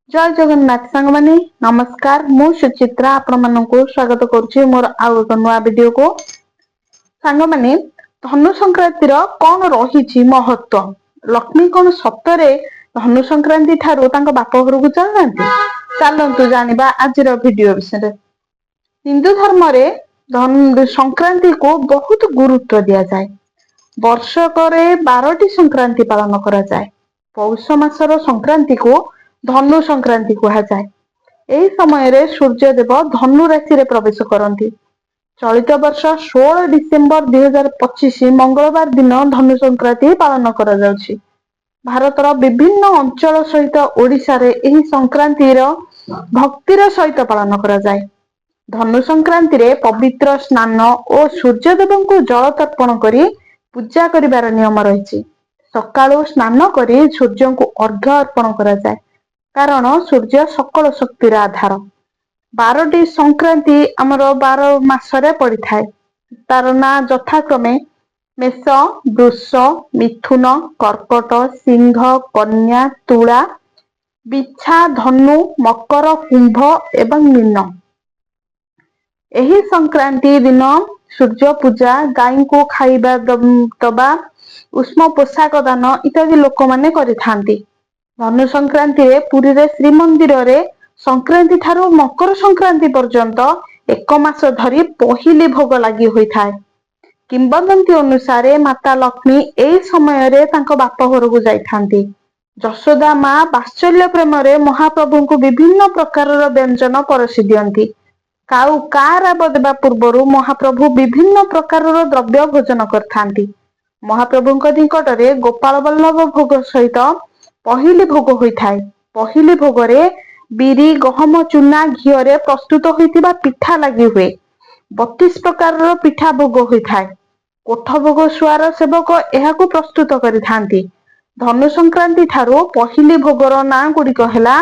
जय जगन्नाथ सांग माने नमस्कार मु सुचित्रा आपण मानकु स्वागत करूची मोर आउ एक नुआ वीडियो को सांग माने धनु संक्रांति रो कोन रहिछि महत्व लक्ष्मी कोन सतरे धनु संक्रांति ठारू तांको बाप घर को चलनांती चलंतु जानिबा आजिर वीडियो विषय हिंदू धर्म रे धनु संक्रांति को बहुत गुरुत्व दिया जाय वर्षकरे 12टी संक्रांति पालन करा जाय पौष मासर संक्रांति को धनु संक्रांति कहा जाए एही समय रे सूर्य देव धनु राशि रे प्रवेश करती चलित वर्ष 16 डिसेम्बर 2025 मंगलवार दिन धनु संक्रांति पालन करा जाउछि भारतर विभिन्न अंचल सहित ओडिशा रे एही संक्रांति रो भक्तिर सहित पालन करा जाए धनु संक्रांति रे पवित्र स्नान और सूर्य देव को जल तर्पण करी पूजा करिवार नियम रहिछि सकाळु स्नान करी सूर्य को अर्घ्य अर्पण करा जाए कारण सूर्य सकल शक्तिर आधार 12टी संक्रांति आमर 12 मासरे पड़ी थाए तार ना यथाक्रमे मेष वृष मिथुन कर्कट सिंह कन्या तुला बिछा धनु मकर कुंभ एवं मीन एही संक्रांति दिन सूर्य पूजा गाय को खाइबा दबा उष्म पोशाक दान इत्यादि लोक माने करिथांती धनु संक्रांति रे पुरी रे श्रीमंदिर रे संक्रांति ठारू मकर संक्रांति पर्यंत एक मास धरी पहिली भोग लागि होई थाए किंबदंती अनुसार माता लक्ष्मी एई समय रे तांको बाप घर को जाइथांती यशोदा मां वात्सल्य प्रेम रे महाप्रभु को विभिन्न प्रकार व्यंजन परसी दियंती काउ कार देवा पूर्वरु महाप्रभु विभिन्न प्रकार द्रव्य भोजन करथांती महाप्रभुଙ୍କ निकटरे गोपाल बल्लभ भोग सहित पहिली भोग होई थाए पहिली भोग रे बिरी गहम चूना घियो रे प्रस्तुत होइतिबा पिठा लागि हुए 32 प्रकार रो पिठा भोग होई थाए कोठ भोग सुआर सेवक एहाकू प्रस्तुत करिथांती धनु संक्रांति ठारू पहिली भोगर ना गुडी कहला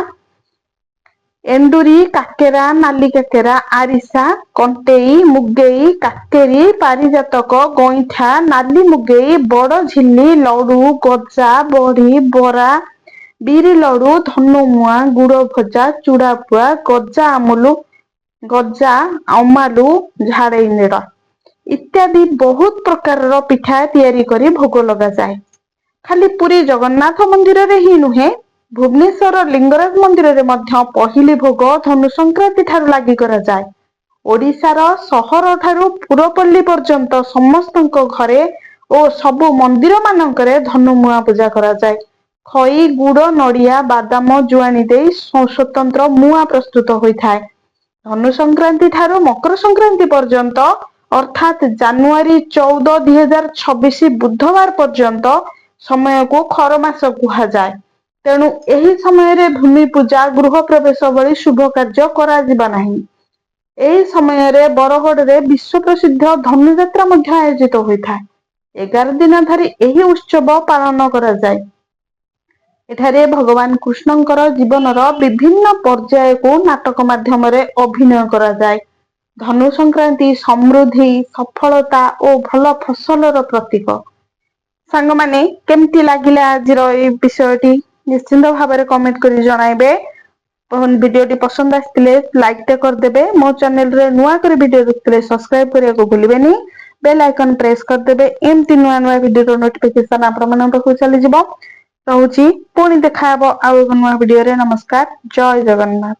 एंडुरी काकेरा नाली काकेरा आरिसा कंटेई मुगेई काकेरी पारिजातक गईठा नाली मुगेई बड़ झिल्ली लडू गजा बड़ी बरा बिरी लडू धनुमुआ गुड़ भजा चूड़ापुआ गजा आमुलु गजा अमालु झाड़ई नेड़ इत्यादि बहुत प्रकार पिठा तैयारी करी भोग लगा जाए खाली पुरी जगन्नाथ मंदिर रे ही नुहे भुवनेश्वर लिंगराज मंदिर रे मध्य पहिली भोग धनु संक्रांति ठारू लागि करा जाए ओडिशार सहर ठारू पुरपल्ली पर्यंत समस्तक घरे और सबु मंदिर मानकरे धनुमुआ पूजा करा जाए खई गुड़ नड़िया बादाम जुआनी दे स्वतंत्र मुआ प्रस्तुत होई थाए धनु संक्रांति ठारू मकर संक्रांति पर्यंत अर्थात जानुआरी 14 2026 बुधवार पर्यंत समय को खर मास कुहा जाए तेणु एही समय रे भूमि पूजा गृह प्रवेश भली शुभ कार्य करा जिबा नाही एही समय रे बरगढ़ रे विश्व प्रसिद्ध धनुयात्रा मध्य आयोजित होई थाए 11 दिन धरी एही उत्सव पालन करा जाए एठारे भगवान कृष्णंकर जीवनर विभिन्न पर्याय को नाटक माध्यम रे अभिनय करा जाए धनु संक्रांति समृद्धि सफलता और भल फसलर प्रतीक सांग माने केमती लागिला आजिर ए विषयटी निश्चिंत भाव में कमेंट कर जणाइबे वीडियोटी पसंद आसतिले लाइक टे कर देबे मो चैनल रे नुआ कर वीडियो देखतिले सब्सक्राइब करिया को भूलिबेनी बेल आइकन प्रेस कर देबे एमती नुआ नुआ वीडियो नोटिफिकेशन आपण मन पाखु चली जिवो रहूची पुणी देखा हबो आ नुआ वीडियो रे नमस्कार जय जगन्नाथ।